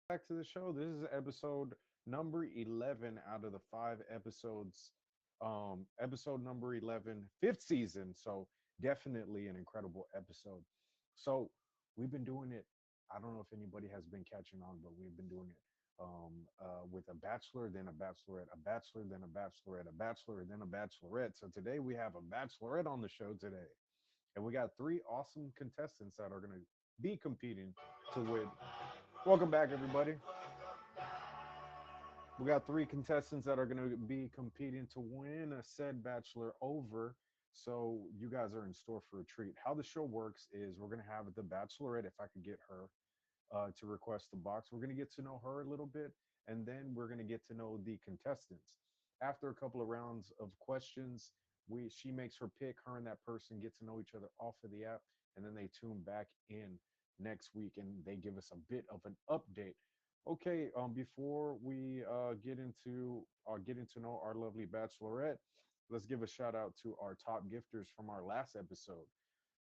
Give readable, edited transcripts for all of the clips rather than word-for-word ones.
back to the show. This is episode number 11 out of the five episodes. Episode number 11, fifth season. So, definitely an incredible episode. So, we've been doing it. I don't know if anybody has been catching on, but we've been doing it with a bachelor, then a bachelorette, a bachelor, then a bachelorette, a bachelor, then a bachelorette. So, today we have a bachelorette on the show today. And we got three awesome contestants that are going to be competing to win. Welcome back, everybody. We got three contestants that are going to be competing to win a said bachelor over. So you guys are in store for a treat. How the show works is we're going to have the bachelorette, if I could get her to request the box. We're going to get to know her a little bit, and then we're going to get to know the contestants. After a couple of rounds of questions, we she makes her pick. Her and that person get to know each other off of the app, and then they tune back in next week and they give us a bit of an update. Okay, before we getting to know our lovely bachelorette, let's give a shout out to our top gifters from our last episode.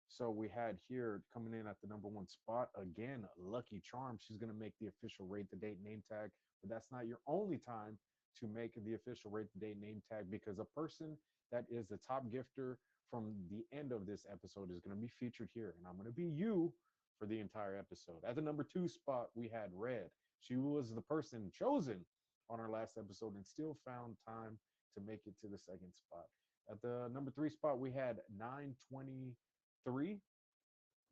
So we had here coming in at the number one spot again, Lucky Charm. She's gonna make the official rate the date name tag, but that's not your only time to make the official rate the date name tag because a person that is the top gifter from the end of this episode is gonna be featured here, and I'm gonna be you for the entire episode. At the number two spot, we had Red. She was the person chosen on our last episode and still found time to make it to the second spot. At the number three spot, we had 923,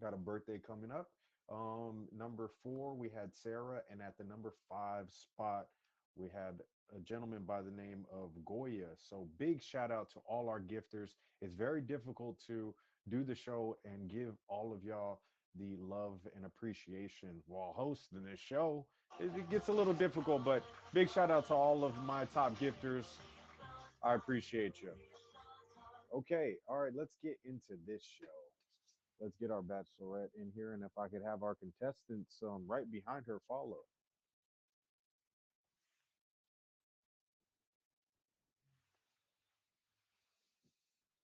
got a birthday coming up. Number four, we had Sarah, and at the number five spot, we had a gentleman by the name of Goya. So big shout out to all our gifters. It's very difficult to do the show and give all of y'all the love and appreciation while hosting this show. It gets a little difficult, but big shout out to all of my top gifters. I appreciate you. Okay, all right, let's get into this show. Let's get our bachelorette in here, and if I could have our contestants right behind her follow.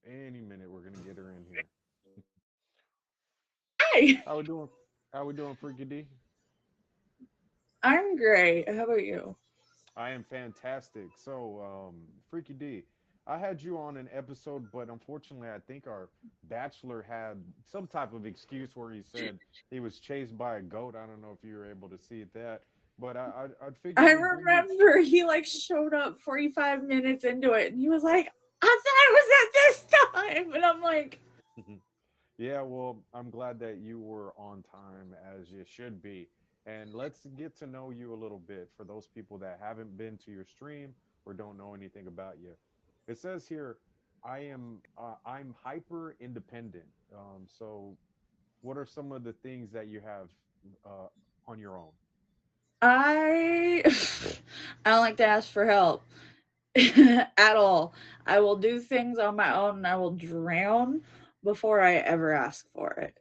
Any minute, we're gonna get her in here. Hi, How we doing? How we doing, Freaky D? I'm great. How about you? I am fantastic. So, Freaky D, I had you on an episode, but unfortunately, I think our bachelor had some type of excuse where he said he was chased by a goat. I don't know if you were able to see that, but I'd figured I we'd bring you. remember he like showed up 45 minutes into it and he was like, I thought it was at this time. And I'm like, Yeah, well, I'm glad that you were on time as you should be. And let's get to know you a little bit for those people that haven't been to your stream or don't know anything about you. It says here, I'm hyper independent. So what are some of the things that you have uh, on your own? I I don't like to ask for help at all. I will do things on my own and I will drown before I ever ask for it.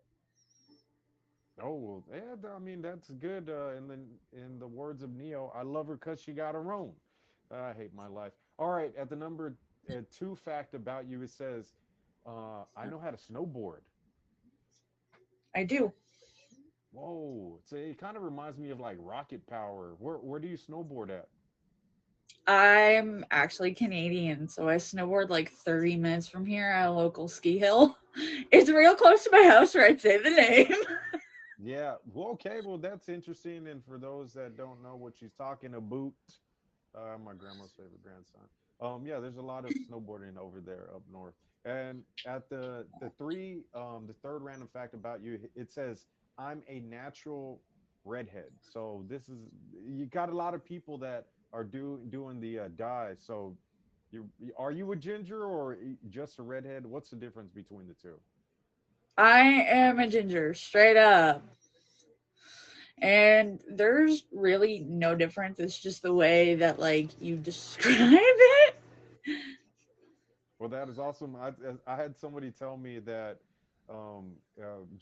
Oh, well, yeah, I mean that's good. In the words of Neo, I love her because she got her own. I hate my life. All right, at the number two fact about you, it says, I know how to snowboard. I do. Whoa, so it kind of reminds me of like Rocket Power. Where do you snowboard at? I'm actually Canadian, so I snowboard like 30 minutes from here at a local ski hill. It's real close to my house where I'd say the name. Yeah, well, okay, well that's interesting. And for those that don't know what she's talking about, my grandma's favorite grandson. Yeah, there's a lot of snowboarding over there up north. And at the third random fact about you, it says I'm a natural redhead. So this is you got a lot of people that are doing the dye. So are you a ginger or just a redhead? What's the difference between the two? I am a ginger, straight up. And there's really no difference. It's just the way that like you describe it. Well, that is awesome. I had somebody tell me that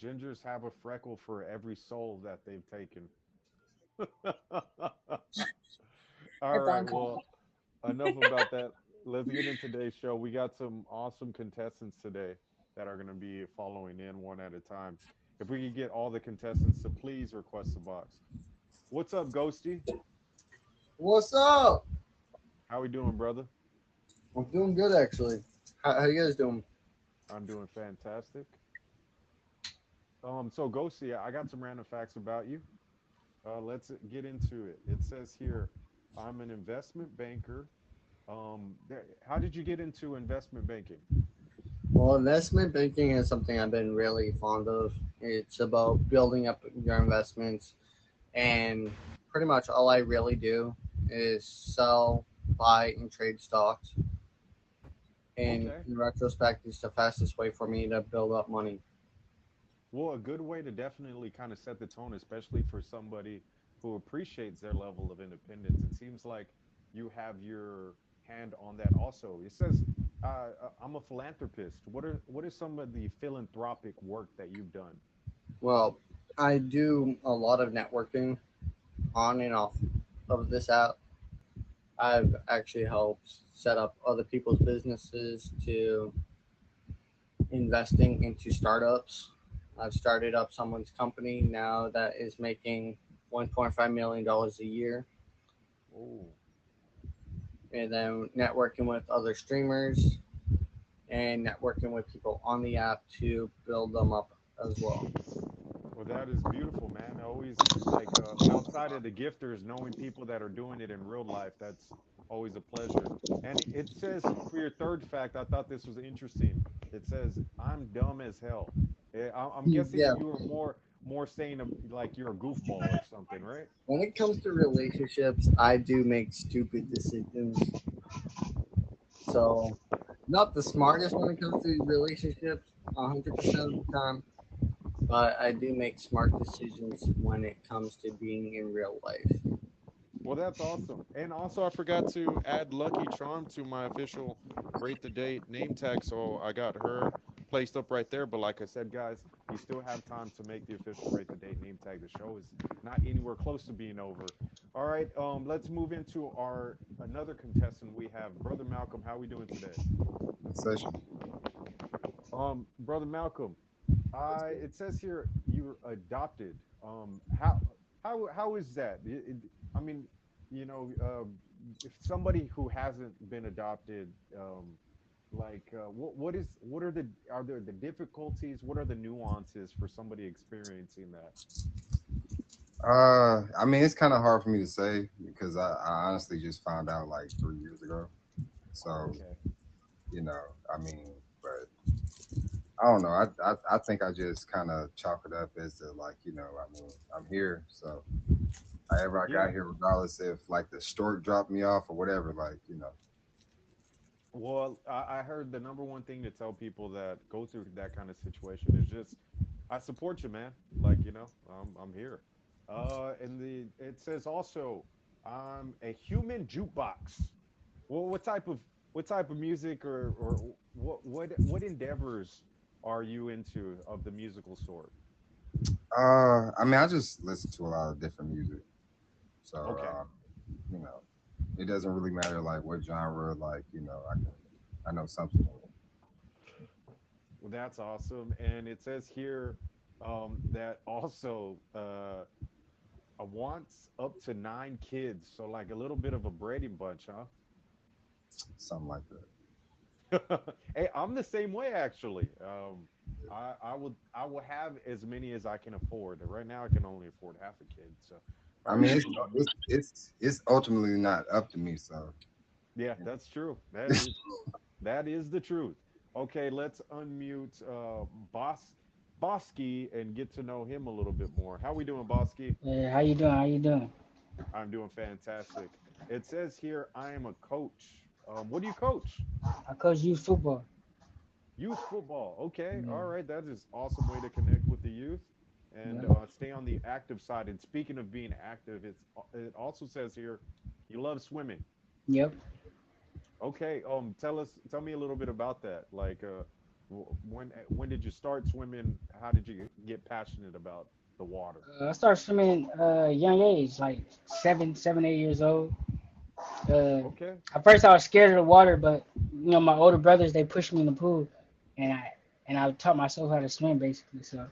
gingers have a freckle for every soul that they've taken. All It's right. uncommon. Well, enough about that. Let's get into today's show. We got some awesome contestants today that are going to be following in one at a time. If we could get all the contestants to please request a box. What's up, Ghosty? What's up? How we doing, brother? I'm doing good actually. How you guys doing? I'm doing fantastic. So Ghosty, I got some random facts about you. Let's get into it. It says here, I'm an investment banker. How did you get into investment banking? Well, investment banking is something I've been really fond of. It's about building up your investments, and pretty much all I really do is sell, buy, and trade stocks. And Okay. in retrospect, it's the fastest way for me to build up money. Well, a good way to definitely kind of set the tone, especially for somebody who appreciates their level of independence. It seems like you have your hand on that also. It says, I'm a philanthropist. What is some of the philanthropic work that you've done? Well, I do a lot of networking on and off of this app. I've actually helped set up other people's businesses to investing into startups. I've started up someone's company now that is making $1.5 million a year, Oh, and then networking with other streamers and networking with people on the app to build them up as well. well, that is beautiful, man. Always like outside of the gifters, knowing people that are doing it in real life, that's always a pleasure. And it says for your third fact, I thought this was interesting. It says, I'm dumb as hell. I'm guessing Yeah, you were more saying like you're a goofball or something, right? when it comes to relationships, I do make stupid decisions. So, not the smartest when it comes to relationships, 100% of the time, but I do make smart decisions when it comes to being in real life. Well, that's awesome. And also, I forgot to add Lucky Charm to my official Rate the Date name tag. So I got her placed up right there. But like I said, guys, you still have time to make the official Rate the Date name tag. The show is not anywhere close to being over. All right, let's move into our another contestant we have, Brother Malcolm. How we doing today? Session. Brother Malcolm, it says here you're adopted. How is that? I mean, you know, if somebody who hasn't been adopted, what are there the difficulties? What are the nuances for somebody experiencing that? I mean, it's kind of hard for me to say because I honestly just found out like 3 years ago. So, Okay. I mean, but I don't know. I think I just kind of chalk it up as to like, I mean, I'm here. So, however I Yeah. got here, regardless if like the stork dropped me off or whatever, Well, I heard the number one thing to tell people that go through that kind of situation is just, I support you, man. Like, I'm here. And it says also, I'm a human jukebox. Well, what type of music or what endeavors are you into of the musical sort? I mean, I just listen to a lot of different music. So, Okay. you know, it doesn't really matter like what genre, like, I know something. Well, that's awesome. And it says here that also wants up to 9 kids. So like a little bit of a Brady Bunch, huh? Something like that. Hey, I'm the same way actually. I will have as many as I can afford. Right now, I can only afford half a kid. So, all I right. mean, it's ultimately not up to me. So, Yeah, that's true. That is the truth. Okay, let's unmute Bosky and get to know him a little bit more. How we doing, Bosky? Yeah, how you doing? How you doing? I'm doing fantastic. It says here I am a coach. What do you coach? I coach youth football. Youth football. Okay, Yeah, all right. That is awesome way to connect with the youth and yep, stay on the active side. And speaking of being active, it also says here you love swimming. yep. Okay. Tell me a little bit about that. Like, when did you start swimming? How did you get passionate about the water? I started swimming young age, like 8 years old. Uh, Okay. at first I was scared of the water, but my older brothers they pushed me in the pool, and I taught myself how to swim basically. So,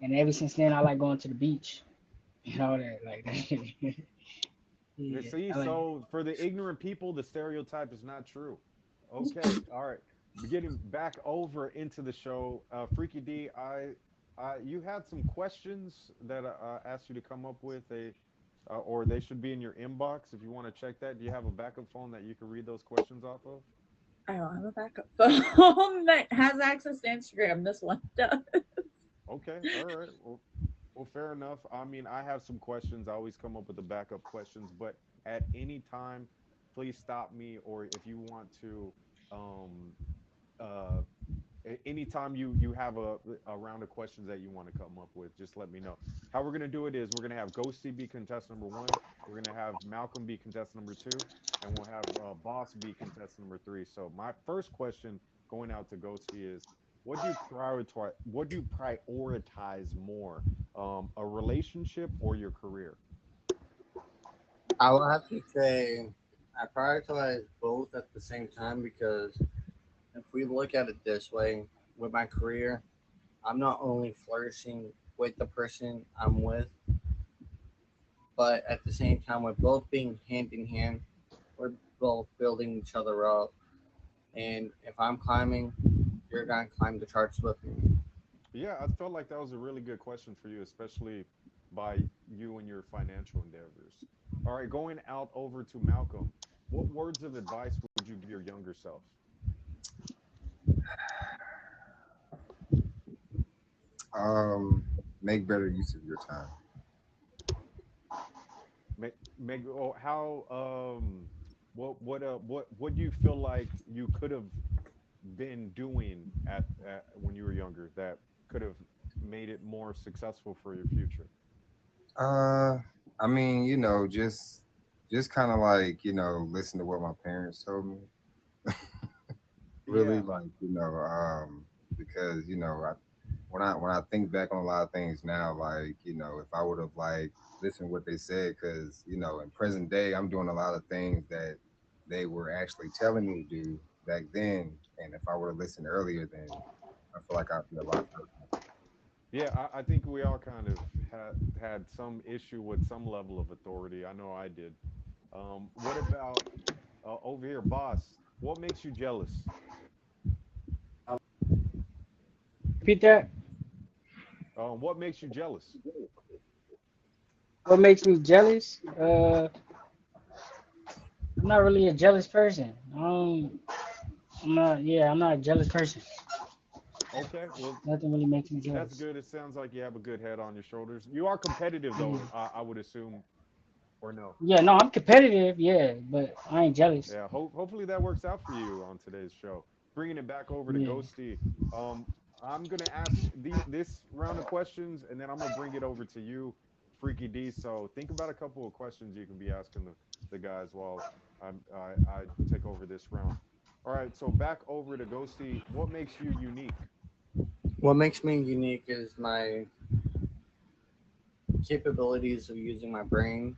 and ever since then I like going to the beach. and all that. Like that. You Yeah, see, I like. so for the ignorant people, the stereotype is not true. Okay, all right. Getting back over into the show, Freaky D, you had some questions that I asked you to come up with, or they should be in your inbox if you want to check that. Do you have a backup phone that you can read those questions off of? I don't have a backup phone that has access to Instagram. This one does. Okay, all right. Well, fair enough. I mean, I have some questions. I always come up with the backup questions, but at any time, please stop me, or if you want to, um, uh, anytime you have a round of questions that you want to come up with, just let me know. How we're gonna do it is we're gonna have Ghosty be contestant number one. We're gonna have Malcolm be contestant number two, and we'll have Boss be contestant number three. So my first question going out to Ghosty is, what do you prioritize? What do you prioritize more, a relationship or your career? I will have to say I prioritize both at the same time because if we look at it this way, with my career, I'm not only flourishing with the person I'm with, but at the same time, we're both being hand in hand. We're both building each other up. And if I'm climbing, you're going to climb the charts with me. Yeah, I felt like that was a really good question for you, especially by you and your financial endeavors. All right, going out over to Malcolm. What words of advice would you give your younger self? Make better use of your time. How what do you feel like you could have been doing at when you were younger that could have made it more successful for your future? Uh, I mean, just kind of like, listen to what my parents told me. Really, Yeah, like, because when I think back on a lot of things now, like, if I would have like listened to what they said, because in present day I'm doing a lot of things that they were actually telling me to do back then, and if I would have listened earlier, then I feel like I'd be a lot further. yeah. I think we all kind of had some issue with some level of authority. I know I did. What about over here, boss? What makes you jealous? Repeat that. What makes you jealous? What makes me jealous? I'm not really a jealous person. I'm not. Yeah, I'm not a jealous person. Okay, well, Nothing really makes me that's jealous. good. It sounds like you have a good head on your shoulders. You are competitive, though, Yeah. I would assume, or no? Yeah. No, I'm competitive. Yeah, but I ain't jealous. Yeah. Hopefully that works out for you on today's show. Bringing it back over to Yeah. Ghosty. Um, I'm gonna ask this round of questions, and then I'm gonna bring it over to you, Freaky D. So think about a couple of questions you can be asking the guys while I take over this round. All right. So back over to Ghosty. What makes you unique? What makes me unique is my capabilities of using my brain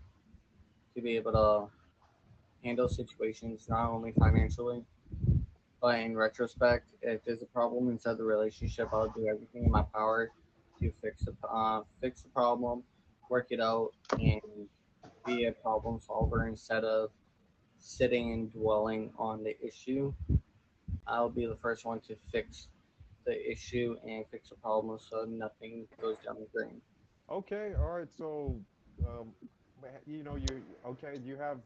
to be able to handle situations not only financially, but in retrospect, if there's a problem inside the relationship, I'll do everything in my power to fix the problem, work it out, and be a problem solver instead of sitting and dwelling on the issue. I'll be the first one to fix the issue and fix the problem so nothing goes down the drain. Okay, all right. So, um, you okay? You have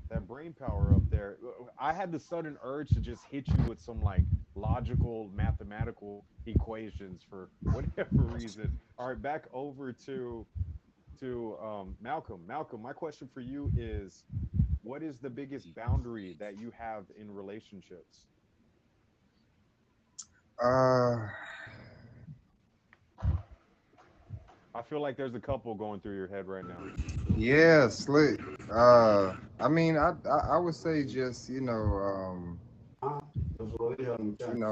that brain power up there. I had the sudden urge to just hit you with some like logical mathematical equations for whatever reason. All right, back over to Malcolm. Malcolm, my question for you is, what is the biggest boundary that you have in relationships? Uh, I feel like there's a couple going through your head right now. yeah, slick. I mean, I would say just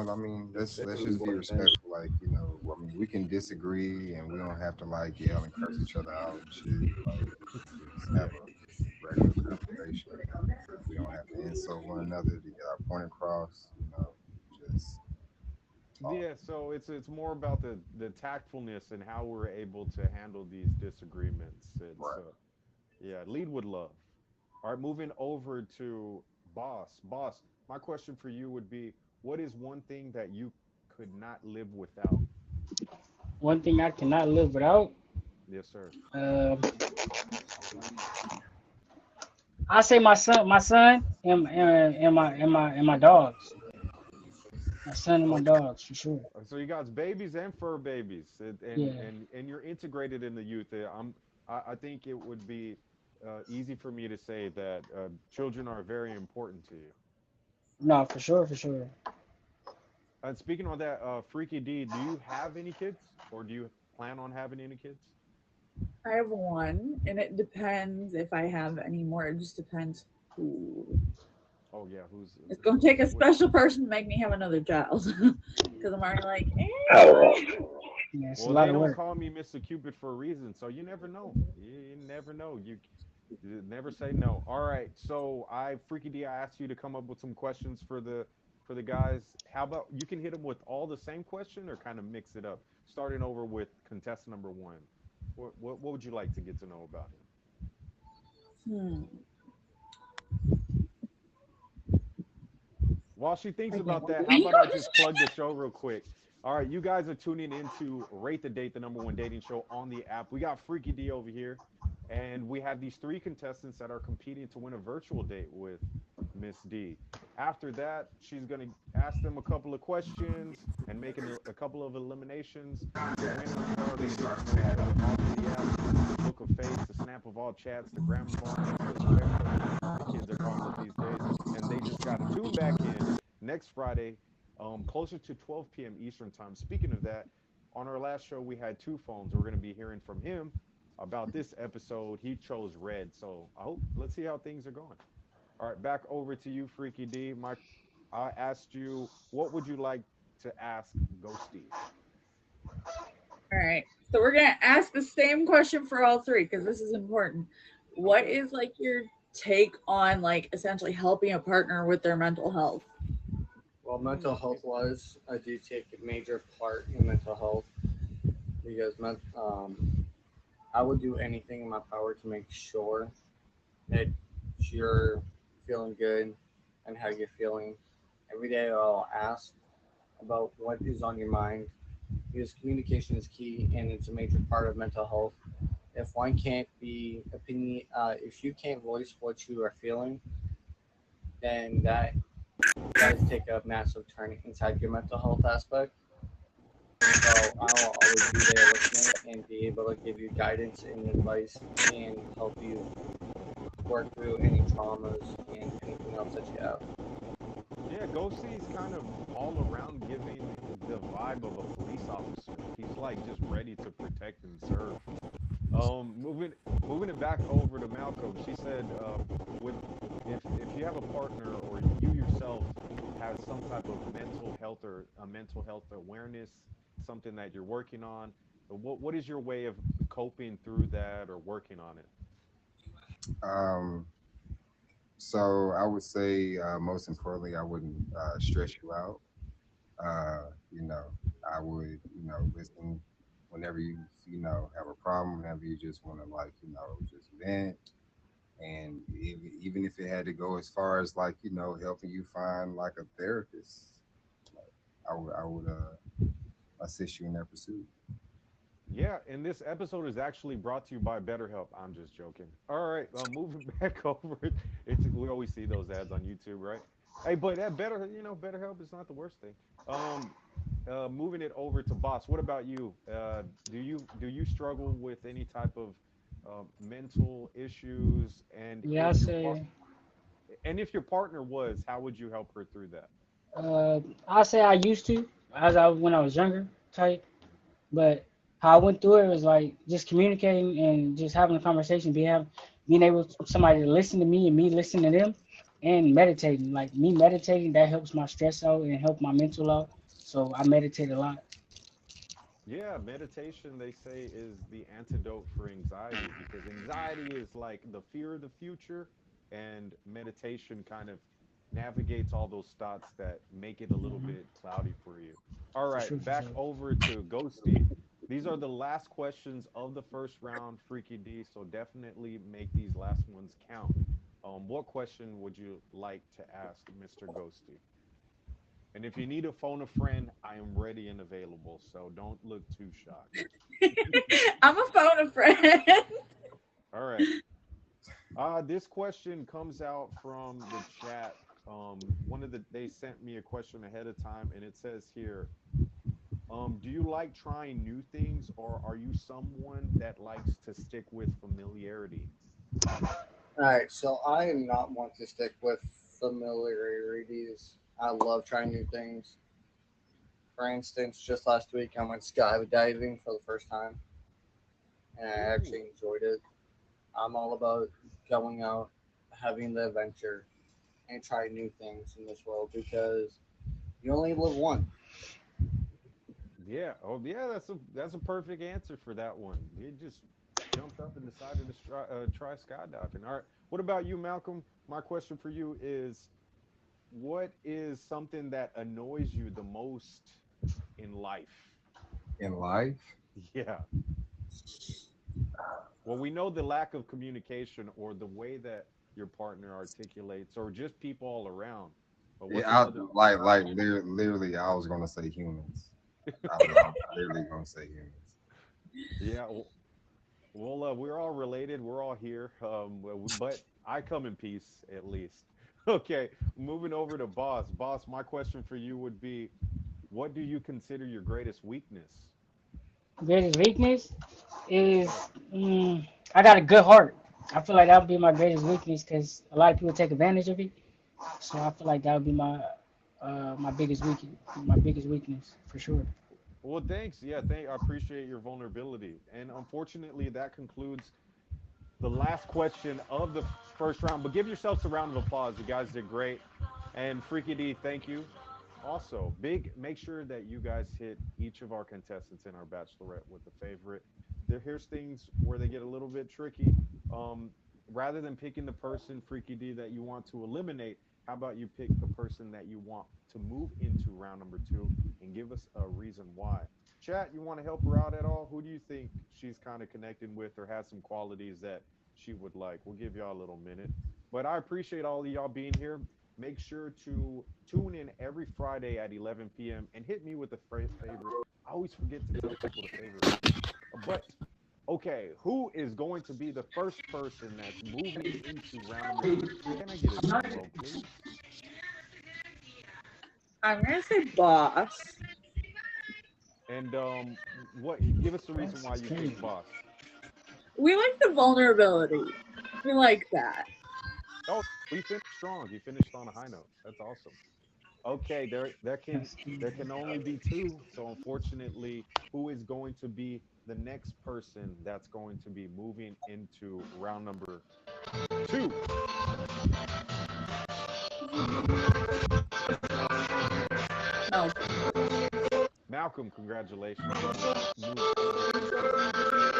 I mean, let's just be respectful. Like, I mean, we can disagree and we don't have to like yell and curse each other out and shit. Like, just have a regular conversation. We don't have to insult one another to get our point across. Just Yeah, so it's more about the tactfulness and how we're able to handle these disagreements. It's Right. yeah, lead with love. All right, moving over to boss. Boss, my question for you would be, what is one thing that you could not live without? One thing I cannot live without, Yes, sir. uh, I say my son, and my dogs. My son and my Okay. dogs for sure. So you got babies and fur babies, Yeah. and you're integrated in the youth. I think it would be easy for me to say that children are very important to you. No, for sure, for sure. And speaking on that, Freaky D, do you have any kids, or do you plan on having any kids? I have one, and it depends if I have any more. It just depends who. Oh yeah, It's gonna take a what? special person to make me have another child, because I'm already like, eh. Yeah, it's a Well, lot they of don't work. call me Mr. Cupid for a reason, so you never know. You never know. You never say no. All right, so Freaky D, I asked you to come up with some questions for the guys. How about you can hit them with all the same question or kind of mix it up? Starting over with contestant number one. What would you like to get to know about him? Hmm. While she thinks I can't about that, how believe about I just plug the show real quick? All right, you guys are tuning into Rate the Date, the number one dating show on the app. We got Freaky D over here, and we have these three contestants that are competing to win a virtual date with Miss D. After that, she's going to ask them a couple of questions and making a couple of eliminations. The winners are going to get to know each other off the app. The look of face, the snap of all chats, the grandma moments, whatever the kids are calling it these days. And they just got to tune back in next Friday, closer to 12 p.m. Eastern time. Speaking of that, on our last show, we had two phones. We're going to be hearing from him about this episode. He chose red. So I hope, let's see how things are going. All right, back over to you, Freaky D. I asked you, what would you like to ask Ghosty? All right. So we're gonna ask the same question for all three because this is important. What Okay. is like your take on like essentially helping a partner with their mental health? Well, mental health wise, I do take a major part in mental health because I would do anything in my power to make sure that you're feeling good and how you're feeling. Every day I'll ask about what is on your mind because communication is key and it's a major part of mental health. If one can't be opinion, if you can't voice what you are feeling, then that does take a massive turn inside your mental health aspect. So I'll always be there listening and be able to give you guidance and advice and help you work through any traumas and anything else that you have. Yeah, Ghosty's kind of all around giving the vibe of a police officer. He's like just ready to protect and serve. Moving it back over to Malcolm. She said, with if you have a partner or you yourself have some type of mental health or a mental health awareness, something that you're working on, what is your way of coping through that or working on it? Um, so I would say, most importantly, I wouldn't stress you out. You know, I would, listen whenever you have a problem, whenever you just want to like, just vent. And even if it had to go as far as like, helping you find like a therapist, like, I would assist you in that pursuit. Yeah, and this episode is actually brought to you by BetterHelp. I'm just joking. All right, moving back over. It's we always see those ads on YouTube, right? Hey, but that BetterHelp is not the worst thing. Um, moving it over to Boss. What about you? Do you struggle with any type of mental issues? Yeah, I say, And if your partner was, how would you help her through that? I say I used to, as I when I was younger, type. But how I went through it was like just communicating and just having a conversation, being able somebody to listen to me and me listening to them, and meditating. Like me meditating, that helps my stress out and help my mental out. So I meditate a lot. Yeah, meditation, they say, is the antidote for anxiety because anxiety is like the fear of the future, and meditation kind of navigates all those thoughts that make it a little Hmm. bit cloudy for you. All For right, sure, for back sure. over to Ghosty. These are the last questions of the first round, Freaky D. So definitely make these last ones count. What question would you like to ask Mr. Ghosty? And if you need to phone a friend, I am ready and available. So don't look too shocked. I'm a phone a friend. All right. This question comes out from the chat. They sent me a question ahead of time, and it says here, do you like trying new things, or are you someone that likes to stick with familiarity? All right, so I am not one to stick with familiarities. I love trying new things. For instance, just last week I went skydiving for the first time, and I Ooh, actually enjoyed it. I'm all about going out, having the adventure, and trying new things in this world because you only live once. yeah. Oh, yeah. That's a perfect answer for that one. You just jumped up and decided to try skydiving. All right. What about you, Malcolm? My question for you is, what is something that annoys you the most in life? In life. Yeah. Well, we know the lack of communication or the way that your partner articulates or just people all around. But what's Yeah, I, another? literally, I was gonna say humans. I was literally gonna say humans. Yeah. Well, we're all related. We're all here. But I come in peace at least. Okay. Moving over to Boss. Boss, my question for you would be, what do you consider your greatest weakness? Greatest weakness is I got a good heart. I feel like that would be my greatest weakness because a lot of people take advantage of it. So I feel like that would be my biggest weakness for sure. Well, thanks. Yeah, I appreciate your vulnerability. And unfortunately, that concludes the last question of the first round. But give yourselves a round of applause. You guys did great. And Freaky D, thank you. Also, make sure that you guys hit each of our contestants in our bachelorette with a favorite. Here's things where they get a little bit tricky. Um, Rather than picking the person, Freaky D, that you want to eliminate, how about you pick the person that you want to move into round number two and give us a reason why? Chat, you want to help her out at all? Who do you think she's kind of connecting with or has some qualities that she would like? We'll give y'all a little minute. But I appreciate all of y'all being here. Make sure to tune in every Friday at 11 p.m. and hit me with a favorite. I always forget to tell people the favorite. But okay, who is going to be the first person that's moving into round number two? Can I get a drum roll, please? I'm gonna say boss. And what? Give us the reason Boss why is you picked crazy. Boss. We like the vulnerability. We like that. Oh, we finished strong. He finished on a high note. That's awesome. Okay, That's there can only be two. So unfortunately, who is going to be the next person that's going to be moving into round number two? No. Malcolm, congratulations. You moved over into round number two.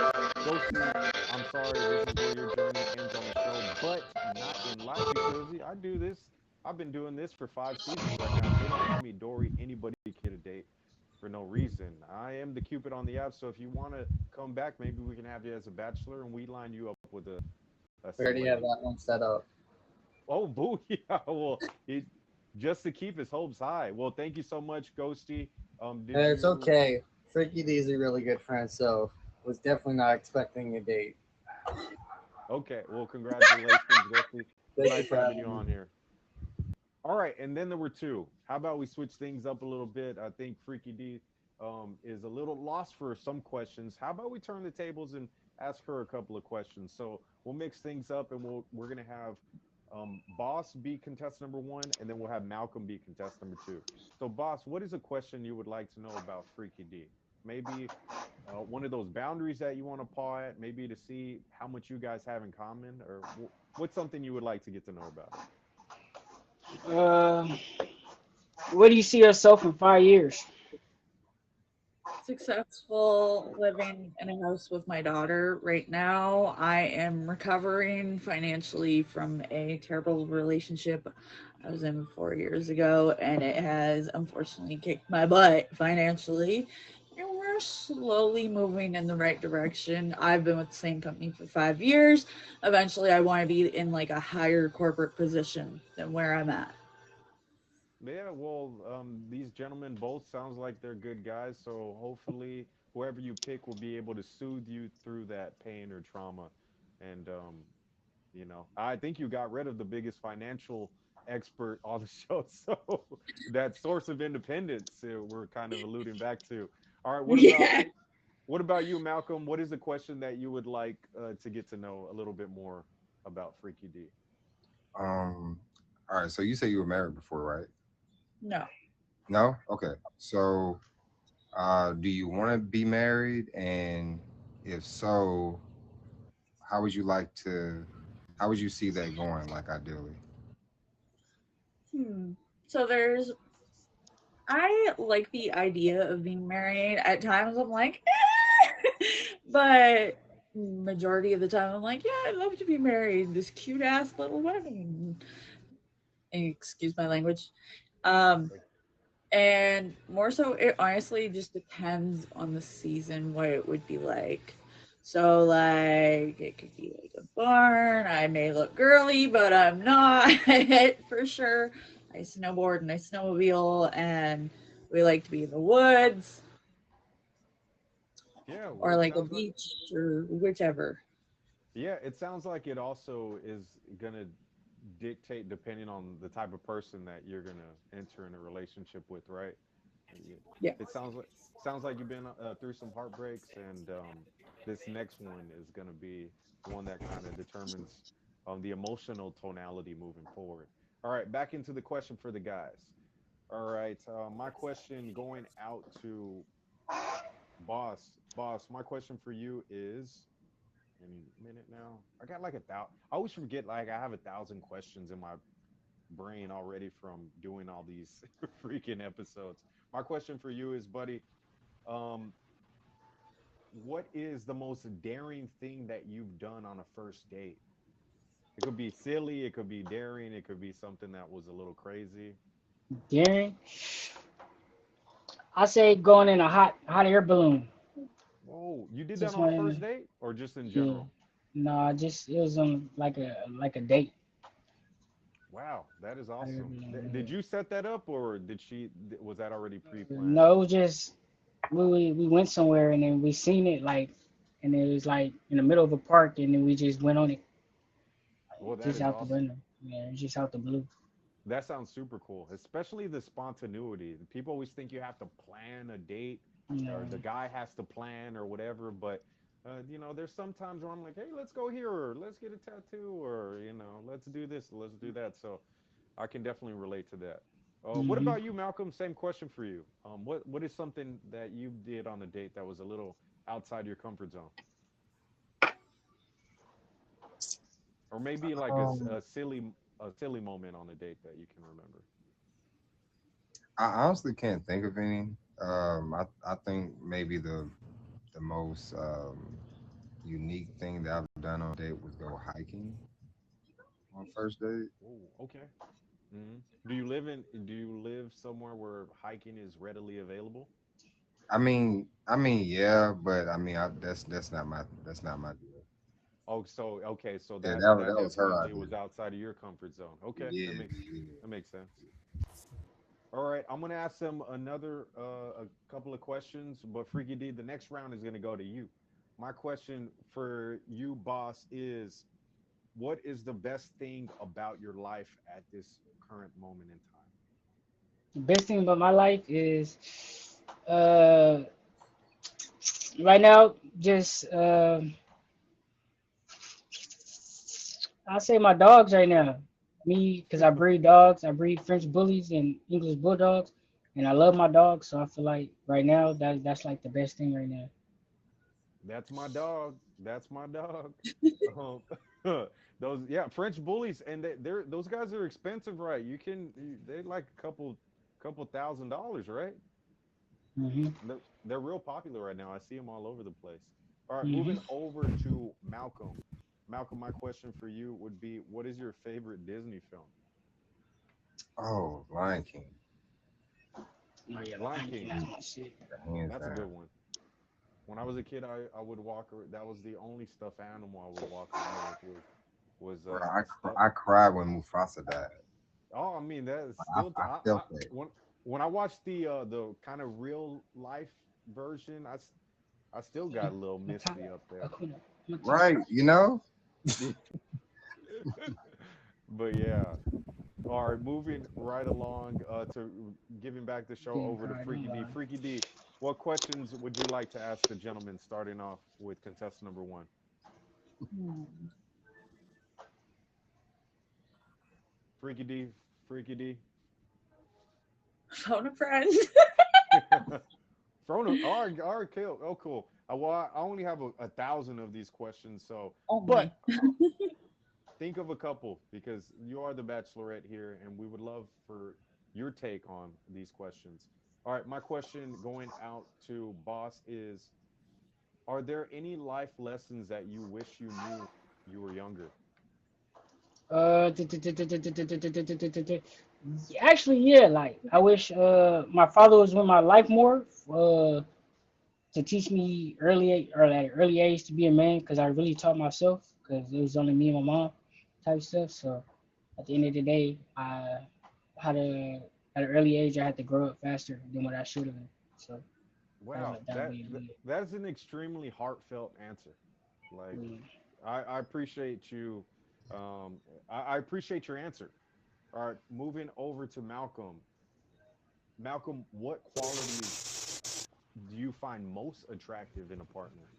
Ghosty, I'm sorry, this is where your journey ends on the show, but not in life because I do this. I've been doing this for 5 seasons right now. If they don't call me Dory, anybody can get a date for no reason. I am the Cupid on the app, so if you want to come back, maybe we can have you as a bachelor and we line you up with a We some already have lady. that one set up. Oh, boo! Yeah, well, just to keep his hopes high. Well, thank you so much, Ghosty. Did And it's you? okay. Freaky D is a really good friend, so was definitely not expecting a date. Okay, well, congratulations, Ghosty. Thank you Nice for having you having me. on here. All right, and then there were two. How about we switch things up a little bit? I think Freaky D is a little lost for some questions. How about we turn the tables and ask her a couple of questions? So we'll mix things up, and we're gonna have Boss be contestant number one, and then we'll have Malcolm be contestant number two. So, Boss, what is a question you would like to know about Freaky D? Maybe one of those boundaries that you want to paw at, maybe to see how much you guys have in common, or what's something you would like to get to know about her? where do you see yourself in 5 years? successful living in a house with my daughter right now. I am recovering financially from a terrible relationship I was in 4 years ago, and it has unfortunately kicked my butt financially. And we're slowly moving in the right direction. I've been with the same company for 5 years. Eventually, I want to be in like a higher corporate position than where I'm at. Yeah, well, these gentlemen both sounds like they're good guys. So hopefully, whoever you pick will be able to soothe you through that pain or trauma. And I think you got rid of the biggest financial expert on the show. So that source of independence we're kind of alluding back to. All right, Yeah. what about you, Malcolm? What is the question that you would like to get to know a little bit more about Freaky D? Um, all right. So you say you were married before, right? No. No. Okay. So, do you want to be married? And if so, how would you like to? How would you see that going? Like ideally. Hmm. So there's I like the idea of being married. At times I'm like, but majority of the time I'm like, yeah, I'd love to be married. This cute ass little wedding. Excuse my language. Um, and more so, it honestly just depends on the season what it would be like. So like it could be like a barn. I may look girly, but I'm not for sure. I snowboard and I snowmobile, and we like to be in the woods Yeah, well, or it like a sounds like beach or whichever. yeah, it sounds like it also is gonna dictate depending on the type of person that you're gonna enter in a relationship with, right? Yeah. Yeah. It sounds like you've been through some heartbreaks, and this next one is gonna be one that kind of determines the emotional tonality moving forward. All right, back into the question for the guys. All right, my question going out to boss. My question for you is any minute now. I got like a thousand. I always forget like I have 1,000 questions in my brain already from doing all these freaking episodes. My question for you is, buddy, um, what is the most daring thing that you've done on a first date? It could be silly, it could be daring, it could be something that was a little crazy. Darren, I say going in a hot air balloon. Whoa, you did that Just on a went first in. date or just in Yeah. general? No, just it was on like a date. Wow, that is Hot air awesome. Did balloon. you set that up or was that already Yeah. pre-planned? No, it was just we went somewhere and then we seen it like, and it was like in the middle of a park and then we just went on it Well, that just is out the awesome. window. Yeah, it was just out the blue. That sounds super cool, especially the spontaneity. People always think you have to plan a date You or know. the guy has to plan or whatever. But, there's sometimes where I'm like, hey, let's go here or let's get a tattoo or, let's do this, let's do that. So I can definitely relate to that. What Hmm. about you, Malcolm? Same question for you. What is something that you did on a date that was a little outside your comfort zone? Or maybe like Um, a silly moment on a date that you can remember. I honestly can't think of any. I think maybe the most unique thing that I've done on a date was go hiking on first date. Oh, okay. hmm Do you live somewhere where hiking is readily available? Yeah, but that's not my deal. Oh, so okay, so Yeah, that that was her definitely idea. was outside of your comfort zone. Okay, Yeah, yeah. that makes sense. All right, I'm gonna ask them another a couple of questions, but Freaky D, the next round is gonna go to you. My question for you, boss, is what is the best thing about your life at this current moment in time? The best thing about my life is uh right now just I say my dogs right now. Me, because I breed dogs. I breed French bullies and English bulldogs, and I love my dogs. So I feel like right now that's like the best thing right now. That's my dog. That's my dog. Um, those yeah, French bullies, and they're those guys are expensive, right? They like a couple $1,000, right? Hmm. They're real popular right now. I see them all over the place. All right, Hmm. moving over to Malcolm. Malcolm, my question for you would be, what is your favorite Disney film? Oh, Lion King, Oh yeah, Lion Lion King, King. that's my shit. hands That's a down. good one. When I was a kid, I would that was the only stuffed animal I would walk around with was Bro, a stuffed. I cried when Mufasa died. Oh, I mean that is I, still I felt that. when I watched the kind of real life version, I still got a little misty Matata, up there. Akuna Matata. Right, you know? But yeah. All right, moving right along to giving back the show Didn't over to cry, don't Freaky D. lie. Freaky D, what questions would you like to ask the gentleman starting off with contestant number one? Hmm. Freaky D, Freaky D. Phone a friend. Frona, all right, cool. Oh, cool. I only have a thousand of these questions, so, Only. but think of a couple because you are the bachelorette here, and we would love for your take on these questions. All right, my question going out to boss is: are there any life lessons that you wish you knew you were younger? Actually, yeah. Like I wish my father was in my life more to teach me early or at an early age to be a man because I really taught myself because it was only me and my mom type stuff. So at the end of the day, I had to at an early age I had to grow up faster than what I should have. So Wow, that would be good. that's an extremely heartfelt answer. Like, Mm. I appreciate you. Um, I appreciate your answer. All right, moving over to Malcolm. Malcolm, what qualities do you find most attractive in a partner?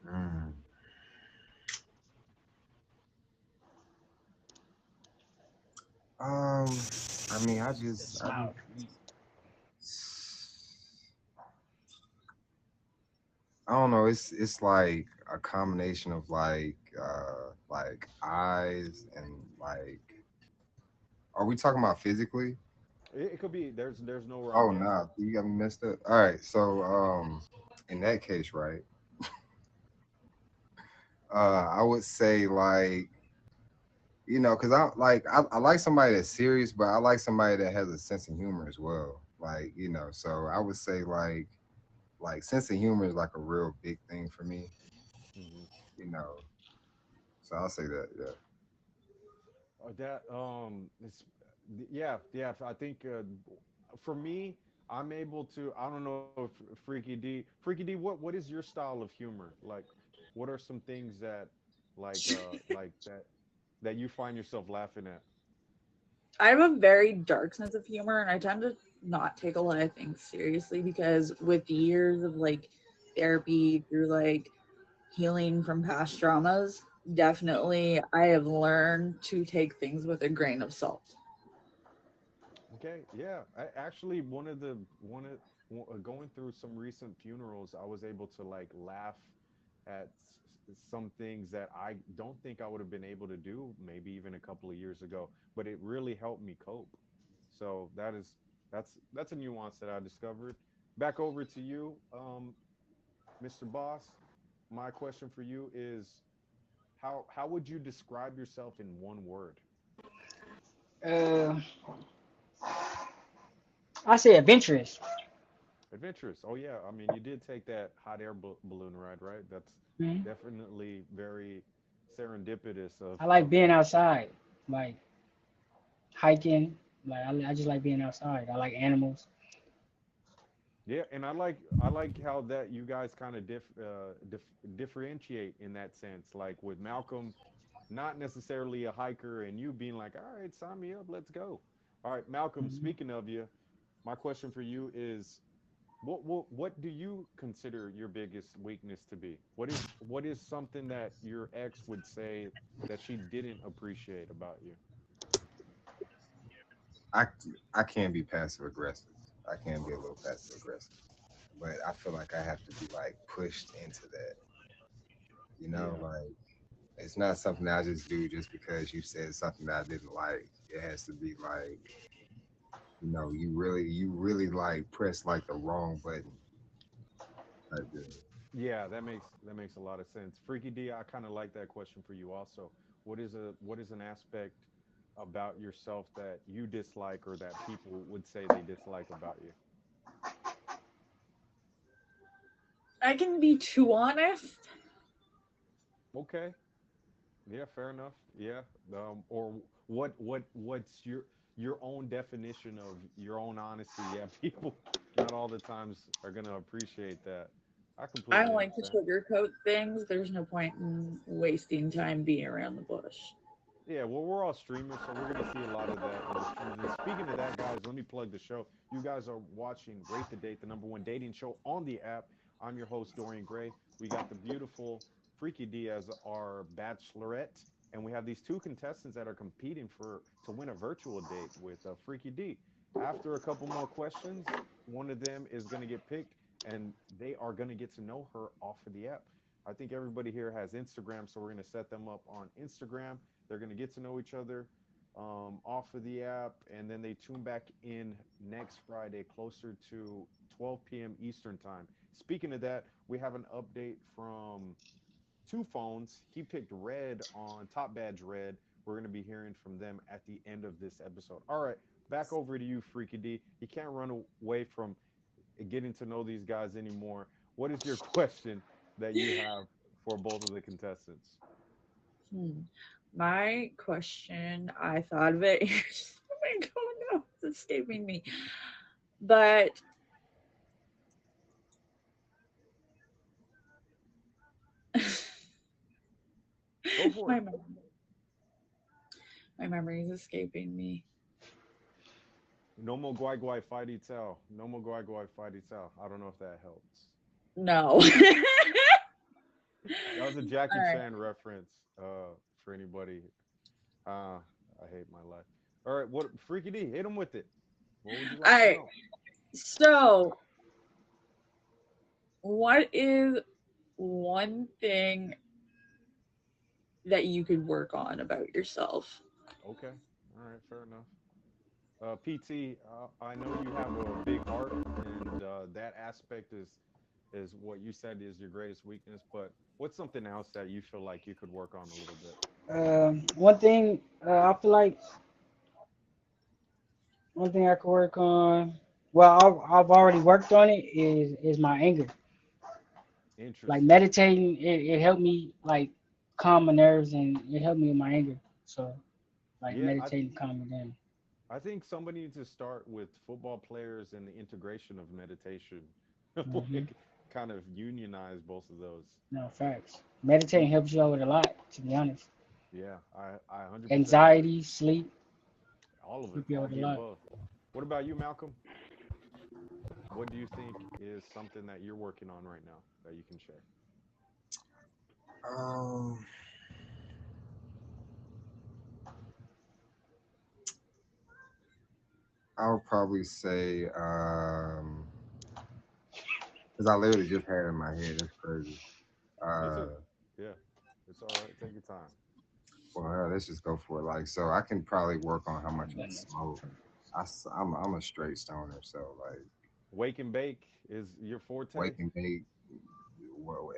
Mm. I mean, I Smile. just, I don't know. It's like a combination of like eyes and like. Are we talking about physically? It could be. There's no wrong Oh answer. no, you got me messed up. All right, so in that case, right, I would say like because I like somebody that's serious, but I like somebody that has a sense of humor as well. Like so I would say like sense of humor is like a real big thing for me. Hmm. You know, so I'll say that. Yeah. That it's yeah. I think for me, I'm able to. I don't know if Freaky D, what is your style of humor? Like, what are some things that like that you find yourself laughing at? I have a very dark sense of humor, and I tend to not take a lot of things seriously because with years of like therapy through like healing from past traumas, definitely I have learned to take things with a grain of salt. Okay, yeah. Actually, going through some recent funerals, I was able to like laugh at some things that I don't think I would have been able to do maybe even a couple of years ago, but it really helped me cope. So that's a nuance that I discovered. Back over to you, Mr. Boss. My question for you is how would you describe yourself in one word? Uh, I say adventurous. Adventurous. Oh yeah, I mean you did take that hot air balloon ride, right? That's Mhm. definitely very serendipitous I like of being outside, like hiking. Like I just like being outside. I like animals. yeah, and I like how that you guys kind of differentiate in that sense. Like with Malcolm, not necessarily a hiker, and you being like, all right, sign me up, let's go. All right, Malcolm. Mhm. Speaking of you, my question for you is, what do you consider your biggest weakness to be? What is something that your ex would say that she didn't appreciate about you? I I can be passive aggressive. I can be a little passive aggressive, but I feel like I have to be like pushed into that. Yeah. Like it's not something that I just do just because you said something that I didn't like. It has to be like you know, you really like press like the wrong button. Like that. Yeah, that makes a lot of sense. Freaky D, I kind of like that question for you also. What is an aspect about yourself that you dislike or that people would say they dislike about you? I can be too honest. Okay. Yeah, fair enough. Yeah. Or what's your own definition of your own honesty? Yeah, people not all the times are gonna appreciate that. I I completely don't like to understand. sugarcoat things. There's no point in wasting time being around the bush. Yeah, well, we're all streamers, so we're gonna see a lot of that in the streams. And speaking of that, guys, let me plug the show. You guys are watching Rate the Date, the number one dating show on the app. I'm your host, Dorian Gray. We got the beautiful Freaky D as our bachelorette, and we have these two contestants that are competing for to win a virtual date with Freaky D. After a couple more questions, one of them is gonna get picked, and they are gonna get to know her off of the app. I think everybody here has Instagram, so we're gonna set them up on Instagram. They're going to get to know each other off of the app, and then they tune back in next Friday, closer to 12 p.m. Eastern time. Speaking of that, we have an update from Two Phones. He picked Red on Top Badge Red. We're going to be hearing from them at the end of this episode. All right, back over to you, Freaky D. You can't run away from getting to know these guys anymore. What is your question that you have for both of the contestants? Hmm. My question, I thought of it. Oh my God, no, it's escaping me. But Go for it. my my memory is escaping me. No more guai guai fighty tell. No more guai guai fighty tell. I don't know if that helps. No. That was a Jackie All right. Chan reference. For anybody. Uh, I hate my life. All right, what Freaky D? Hit him with it. What would you All like to right. know? So, what is one thing that you could work on about yourself? Okay. All right. Fair enough. PT, I know you have a big heart, and that aspect is what you said is your greatest weakness. But what's something else that you feel like you could work on a little bit? One thing I feel like one thing I could work on. Well, I've already worked on it. Is my anger. Like Interesting. meditating, it helped me like calm my nerves and it helped me with my anger. So like Yeah, meditating, calm me down. I think somebody needs to start with football players and the integration of meditation, Hmm. like kind of unionize both of those. No facts. Be- Meditating helps you out with a lot. To be honest, Yeah, I 100% agree. anxiety, sleep, All of it, help you out all with a the lot. above. What about you, Malcolm? What do you think is something that you're working on right now that you can share? Um, I would probably say, because I literally just had it in my head. That's crazy. It's a Uh, Yeah, it's all right. Take your time. let's just go for it. Like, so I can probably work on how much I smoke. I'm a straight stoner, so like Wake and bake is your forte. wake and bake, well,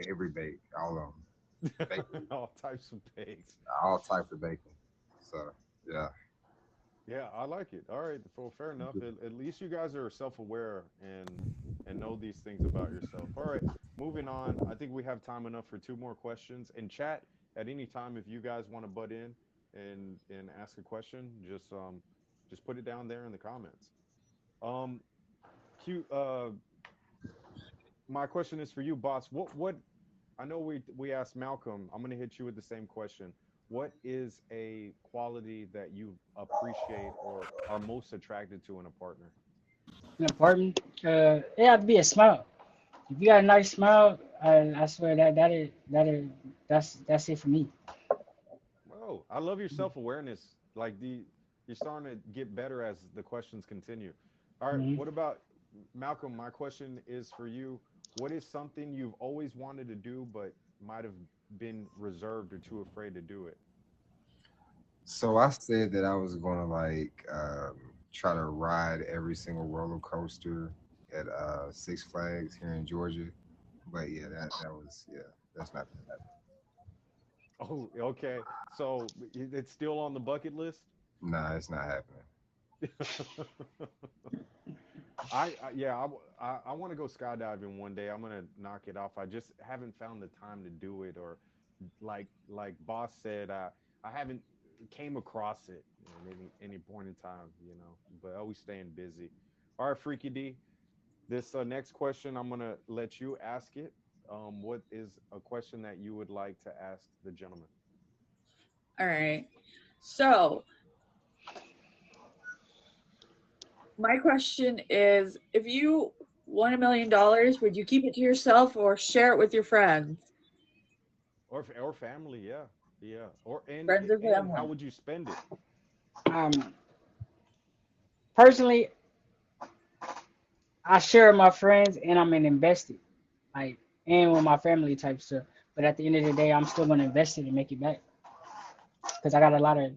every bake, all of them, bacon, All types of bakes. all types of bacon. So yeah, Yeah, I like it. All right, well, fair enough. At least you guys are self-aware and know these things about yourself. All right, moving on. I think we have time enough for two more questions. And chat at any time if you guys want to butt in and ask a question, just put it down there in the comments. Um, Q. My question is for you, boss. What I know we asked Malcolm. I'm gonna hit you with the same question. What is a quality that you appreciate or are most attracted to in a partner? An apartment, it have to be a smile. If you got a nice smile, I swear that's it for me. Oh, I love your self-awareness. Like you're starting to get better as the questions continue. All right, Hmm. what about Malcolm? My question is for you. What is something you've always wanted to do but might have been reserved or too afraid to do it? so I said that I was gonna like try to ride every single roller coaster at Six Flags here in Georgia. But yeah, that was yeah, that's not gonna happen. Oh, okay. So it's still on the bucket list. Nah, it's not happening. Yeah, I want to go skydiving one day. I'm gonna knock it off. I just haven't found the time to do it, or like boss said, I haven't came across it at any point in time, But always staying busy. All right, Freaky D. This next question, I'm gonna let you ask it. What is a question that you would like to ask the gentleman? All right. So, my question is, if you won $1 million, would you keep it to yourself or share it with your friends? Or family, yeah, yeah. Or Friends or and how family? would you spend it? Um, Personally, I share with my friends and I'm an invested, like, and with my family type stuff. But at the end of the day, I'm still gonna invest it and make it back because I got a lot of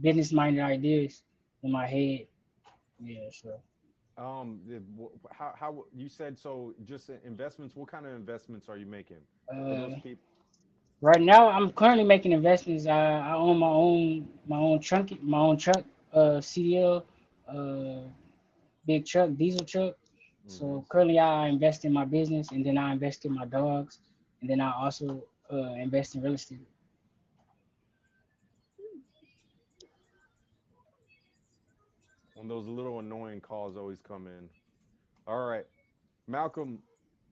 business minded ideas in my head. Yeah, so How you said so? Just investments. What kind of investments are you making? For those uh, people. right now I'm currently making investments. I own my own truck, CDL, uh, big truck, diesel truck. Hmm. So currently I invest in my business and then I invest in my dogs and then I also invest in real estate. When those little annoying calls always come in. All right, Malcolm.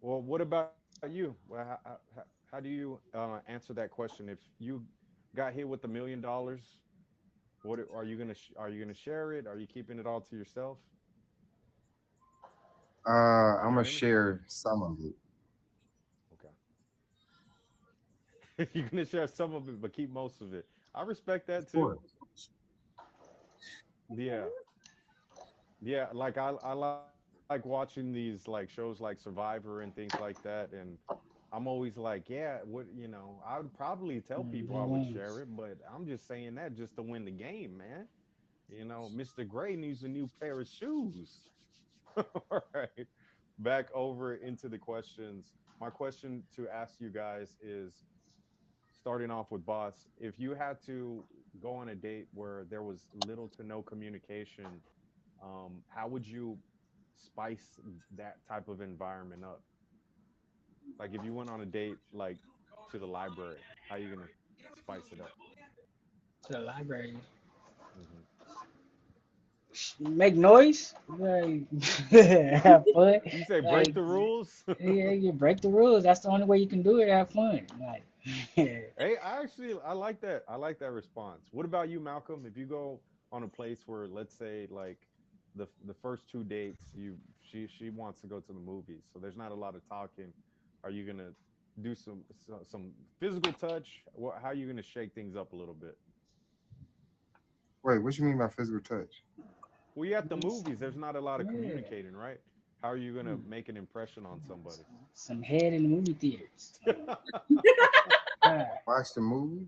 Well, what about you? Well, how do you answer that question? If you got hit with $1 million, what are you gonna share it? Are you keeping it all to yourself? Can I'm y'all gonna hear me? share some of it. Okay. You're gonna share some of it, but keep most of it. I respect that Of too. course. Yeah, yeah. Like I like watching these like shows like Survivor and things like that, and I'm always like, yeah, I would probably tell people I Big would share wins. it, but I'm just saying that just to win the game, man. Mr. Gray needs a new pair of shoes. All right. Back over into the questions. My question to ask you guys is, starting off with boss, if you had to go on a date where there was little to no communication, how would you spice that type of environment up? Like if you went on a date like to the library, how you gonna spice it up? To the library. Hmm. Make noise, like have fun. You say break Like the rules? yeah, you break the rules. That's the only way you can do it. Have fun. Like Hey, I like that. I like that response. What about you, Malcolm? If you go on a place where, let's say, like the first two dates, she wants to go to the movies, so there's not a lot of talking. Are you gonna do some physical touch? How are you gonna shake things up a little bit? Wait, what you mean by physical touch? Well, you're at the movies. There's not a lot of yeah, communicating, right? How are you gonna make an impression on somebody? some head in the movie theaters. God. Watch the movie?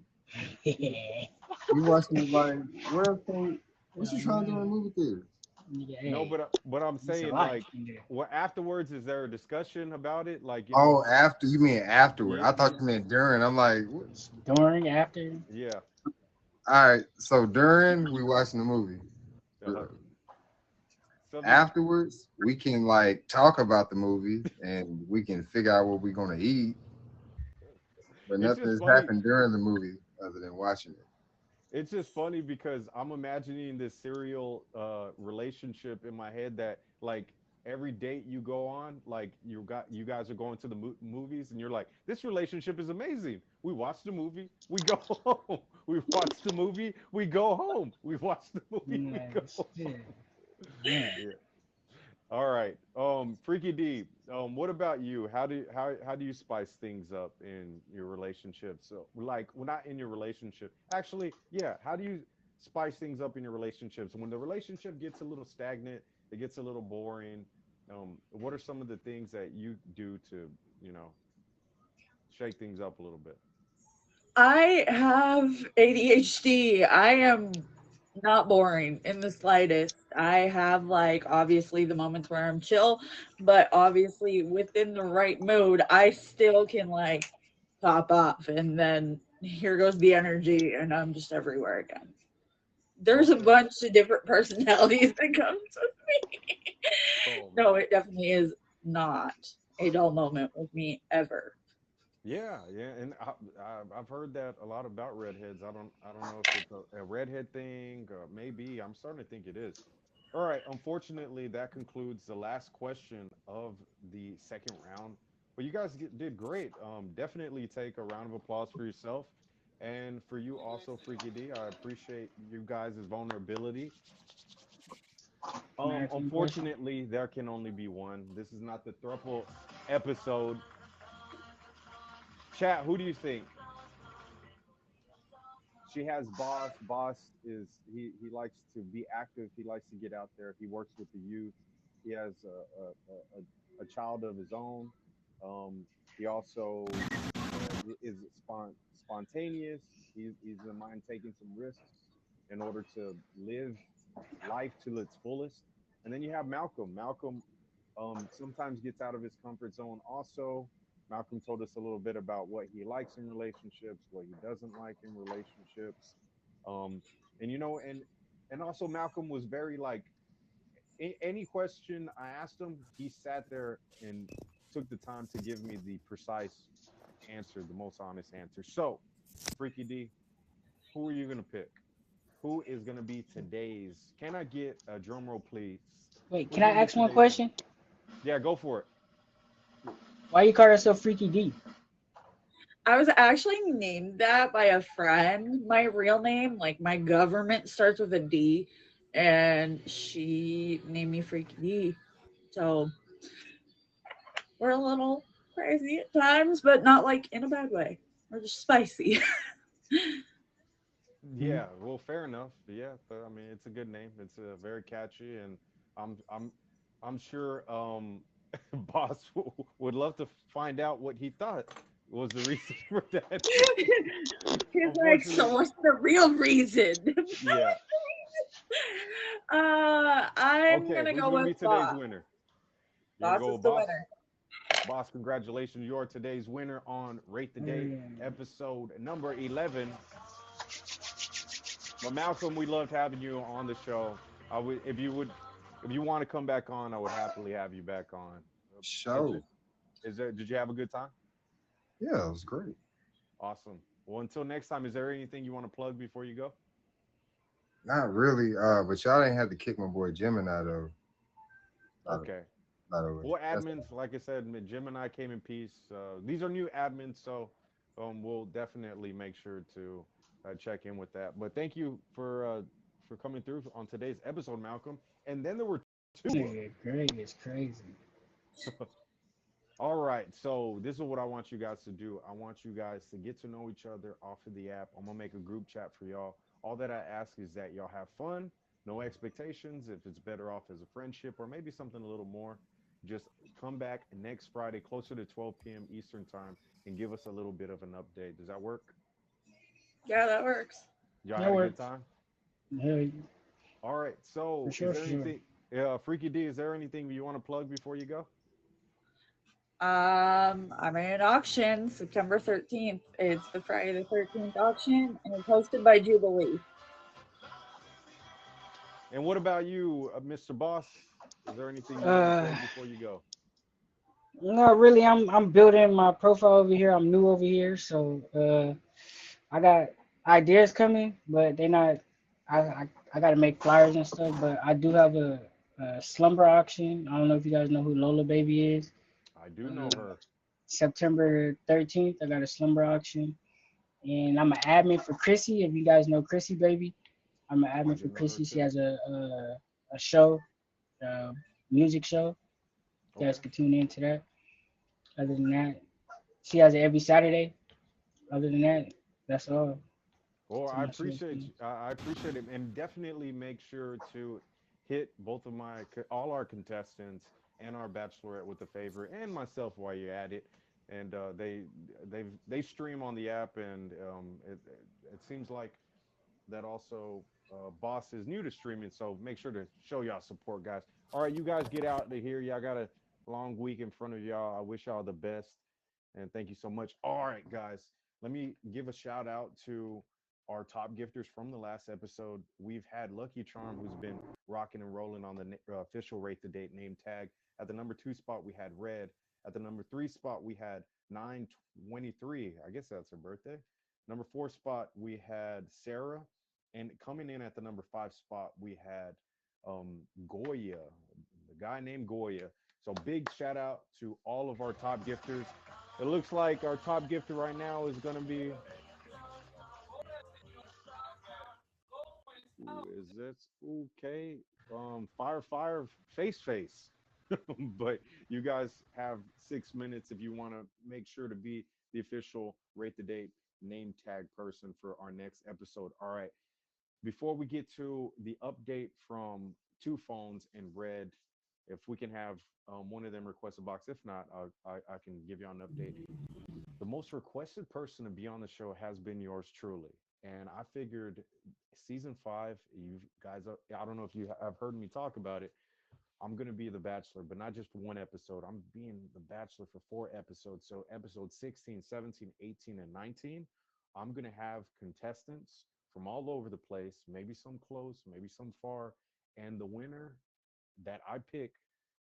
Yeah, You watching it like where thing? What you trying to do in the man. movie theater? Yeah, No, hey, but I'm it's a saying life like, in there. what afterwards? Is there a discussion about it? Like, Oh, after you mean afterward? yeah, I thought you meant during. I'm like, what? During, after, yeah. All right. So during we watching the movie. Uh-huh. So Afterwards, we can like talk about the movie and we can figure out what we're gonna eat. But it's nothing just has funny. happened during the movie other than watching it. It's just funny because I'm imagining this serial relationship in my head that like every date you go on, like you guys are going to the movies and you're like, this relationship is amazing. We watch the movie, we go home. We watch the movie, we go home. We watch the movie, we go like, home. yeah, man. Yeah. All right. Freaky D, what about you? How do you spice things up in your relationship? So like, well, not in your relationship. Actually, yeah, how do you spice things up in your relationships? When the relationship gets a little stagnant, it gets a little boring. What are some of the things that you do to, you know, shake things up a little bit? I have ADHD. I am Not boring in the slightest. I have like obviously the moments where I'm chill, but obviously within the right mood, I still can like pop off and then here goes the energy and I'm just everywhere again. There's a Okay. bunch of different personalities that comes with me. Oh No, man. it definitely is not a dull moment with me ever. Yeah, yeah, and I've heard that a lot about redheads. I don't know if it's a redhead thing. Maybe I'm starting to think it is. All right. Unfortunately, that concludes the last question of the second round. But you guys did great. Definitely take a round of applause for yourself, and for you also, Freaky D. I appreciate you guys' vulnerability. Can I ask you a question? Unfortunately, there can only be one. This is not the thruple episode. Chat. Who do you think? She has boss. Boss is he likes to be active. He likes to get out there. He works with the youth. He has a child of his own. He also is spontaneous. He's in mind taking some risks in order to live life to its fullest. And then you have Malcolm. Malcolm sometimes gets out of his comfort zone also. Malcolm told us a little bit about what he likes in relationships, what he doesn't like in relationships. Um, and and also Malcolm was very like any question I asked him, he sat there and took the time to give me the precise answer, the most honest answer. So, Freaky D, who are you gonna pick? Who is gonna be today's? Can I get a drum roll, please? Wait, Who's can I gonna be ask one today's winner? question? Yeah, go for it. Why you call yourself Freaky D? I was actually named that by a friend. My real name, like my government, starts with a D, and she named me Freaky D. So we're a little crazy at times, but not like in a bad way. We're just spicy. Hmm. Yeah, well, fair enough. Yeah, I mean, it's a good name. It's very catchy, and I'm I'm I'm sure Boss would love to find out what he thought was the reason for that. He's like, Unfortunately, so what's the real reason? yeah. I'm Okay, gonna who's go gonna with be today's Boss. winner? You're gonna Boss go is with the Boss. winner. Boss, congratulations! You're today's winner on Rate the Day, episode number 11. But Malcolm, we loved having you on the show. I would, if you want to come back on, I would happily have you back on. Is Show. it, did you have a good time? Yeah, it was great. Awesome. Well, until next time, is there anything you want to plug before you go? Not really, but y'all didn't have to kick my boy Gemini out of Okay. out of it. Well, That's admins, like I said, Jim and I came in peace. These are new admins, so we'll definitely make sure to check in with that. But thank you for coming through on today's episode, Malcolm. And then there were two. Nigga, Greg is crazy. All right, so this is what I want you guys to do. I want you guys to get to know each other off of the app. I'm gonna make a group chat for y'all. All that I ask is that y'all have fun, no expectations. If it's better off as a friendship or maybe something a little more, just come back next Friday closer to 12 p.m. Eastern time and give us a little bit of an update. Does that work? Yeah, that works. Y'all That had a good works. time? Hell, All right, for so is sure, there for sure. anything, Freaky D, is there anything you want to plug before you go? I'm in an auction September 13th. It's the Friday the 13th auction, and it's hosted by Jubilee. And what about you, Mr. Boss? Is there anything you want to Uh, plug before you go? Not really. I'm building my profile over here. I'm new over here, so I got ideas coming, but they not. I got to make flyers and stuff. But I do have a slumber auction. I don't know if you guys know who Lola Baby is. I do Uh, know her. September 13th, I got a slumber auction, and I'm an admin for Chrissy. If you guys know Chrissy Baby, I'm an I admin do for know her Chrissy. She too. has a show, a music show. You guys Okay. can tune into that. Other than that, she has it every Saturday. Other than that, that's all. Well, To I my show. appreciate I appreciate it, and definitely make sure to hit both of all our contestants and our bachelorette with a favor, and myself while you're at it. And they stream on the app, and it seems like that also Boss is new to streaming, so make sure to show y'all support, guys. All right, you guys get out to here. Y'all got a long week in front of y'all. I wish y'all the best, and thank you so much. All right, guys, let me give a shout out to our top gifters from the last episode. We've had Lucky Charm, who's been rocking and rolling on the official Rate the Date name tag. At the number 2 spot, we had Red. At the number 3 spot, we had 923. I guess that's her birthday. Number 4 spot, we had Sarah. And coming in at the number 5 spot, we had Goya, the guy named Goya. So big shout out to all of our top gifters. It looks like our top gifter right now is going to be, who is this? Okay. Fire, face. But you guys have 6 minutes if you want to make sure to be the official Rate the Date name tag person for our next episode. All right. Before we get to the update from Two Phones and Red, if we can have one of them request a box. If not, I can give you an update. The most requested person to be on the show has been yours truly. And I figured season 5, you guys, I don't know if you have heard me talk about it. I'm going to be the Bachelor, but not just one episode. I'm being the Bachelor for 4 episodes. So episode 16, 17, 18, and 19, I'm going to have contestants from all over the place, maybe some close, maybe some far. And the winner that I pick,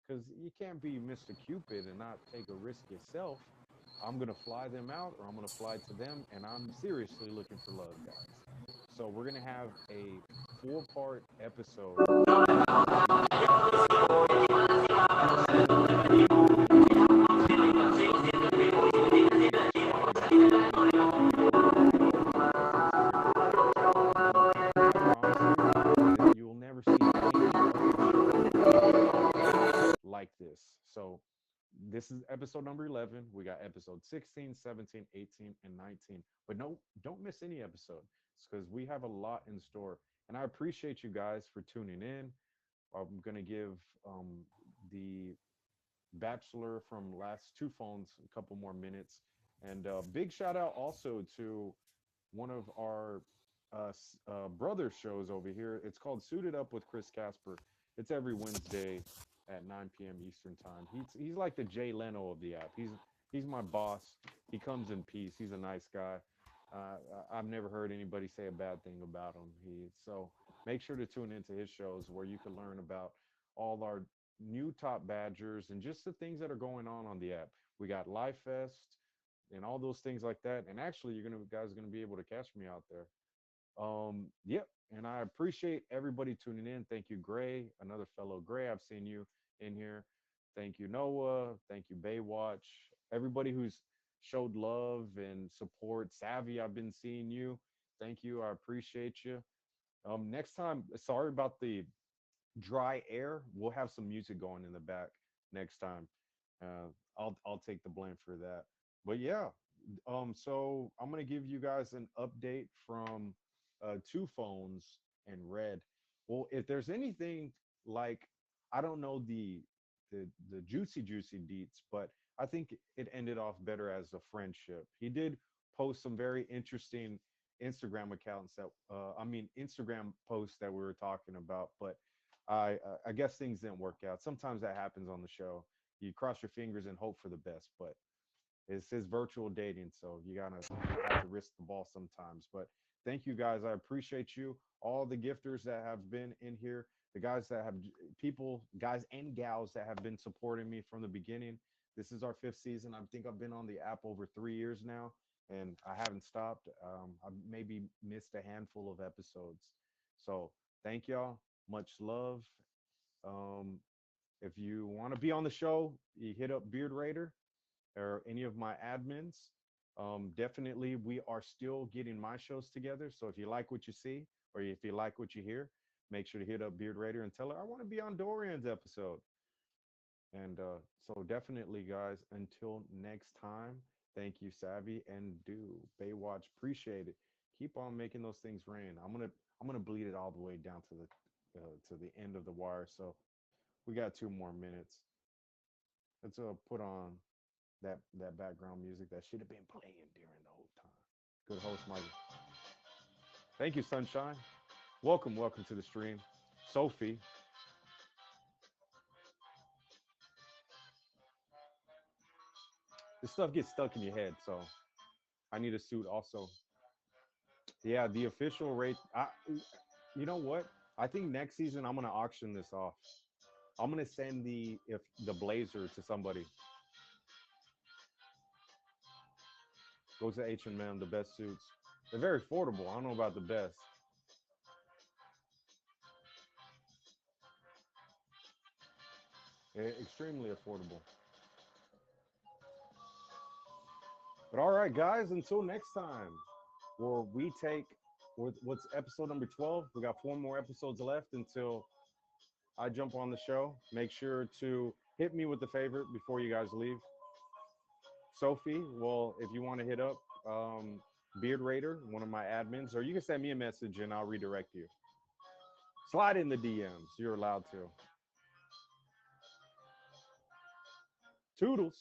because you can't be Mr. Cupid and not take a risk yourself. I'm going to fly them out or I'm going to fly to them. And I'm seriously looking for love, guys. So we're going to have a 4-part episode. You'll never see like this. So this is episode number 11. We got episode 16, 17, 18, and 19. But no, don't miss any episode because we have a lot in store. And I appreciate you guys for tuning in. I'm going to give the Bachelor from last Two Phones a couple more minutes. And big shout out also to one of our brother shows over here. It's called Suited Up with Chris Casper. It's every Wednesday at 9 p.m. Eastern time. He's like the Jay Leno of the app. He's my boss. He comes in peace. He's a nice guy. I've never heard anybody say a bad thing about him. So make sure to tune into his shows where you can learn about all our new top badgers and just the things that are going on the app. We got Live Fest and all those things like that. And actually, guys are gonna be able to catch me out there. Yep. And I appreciate everybody tuning in. Thank you, Gray, another fellow Gray. I've seen you in here. Thank you, Noah. Thank you, Baywatch. Everybody who's showed love and support. Savvy, I've been seeing you. Thank you. I appreciate you. Next time, sorry about the dry air. We'll have some music going in the back next time. I'll take the blame for that. But yeah, so I'm gonna give you guys an update from Two Phones and Red. Well, if there's anything like, I don't know the juicy deets, but I think it ended off better as a friendship. He did post some very interesting Instagram accounts that Instagram posts that we were talking about, but I guess things didn't work out. Sometimes that happens on the show. You cross your fingers and hope for the best, but it's his virtual dating, so you gotta have to risk the ball sometimes. But thank you guys. I appreciate you. All the gifters that have been in here, the guys that have people, guys and gals that have been supporting me from the beginning. This is our 5th season. I think I've been on the app over 3 years now, and I haven't stopped. I've maybe missed a handful of episodes. So thank y'all. Much love. Um, if you want to be on the show, you hit up Beard Raider or any of my admins. Definitely, we are still getting my shows together. So if you like what you see or if you like what you hear, make sure to hit up Beard Raider and tell her I want to be on Dorian's episode. And so definitely, guys, until next time, thank you, Savvy, and do Baywatch. Appreciate it. Keep on making those things rain. I'm gonna bleed it all the way down to the end of the wire. So we got 2 more minutes. Let's put on that background music that should have been playing during the whole time. Good host, Michael. Thank you, Sunshine. Welcome, welcome to the stream. Sophie. This stuff gets stuck in your head, so I need a suit also. Yeah, the official rate. You know what? I think next season I'm gonna auction this off. I'm gonna send the blazer to somebody. Go to H&M, the best suits. They're very affordable. I don't know about the best. They're extremely affordable. But all right, guys, until next time, where we take what's episode number 12. We got 4 more episodes left until I jump on the show. Make sure to hit me with the favorite before you guys leave. Sophie, well, if you want to hit up Beard Raider, one of my admins, or you can send me a message and I'll redirect you. Slide in the DMs. You're allowed to. Toodles.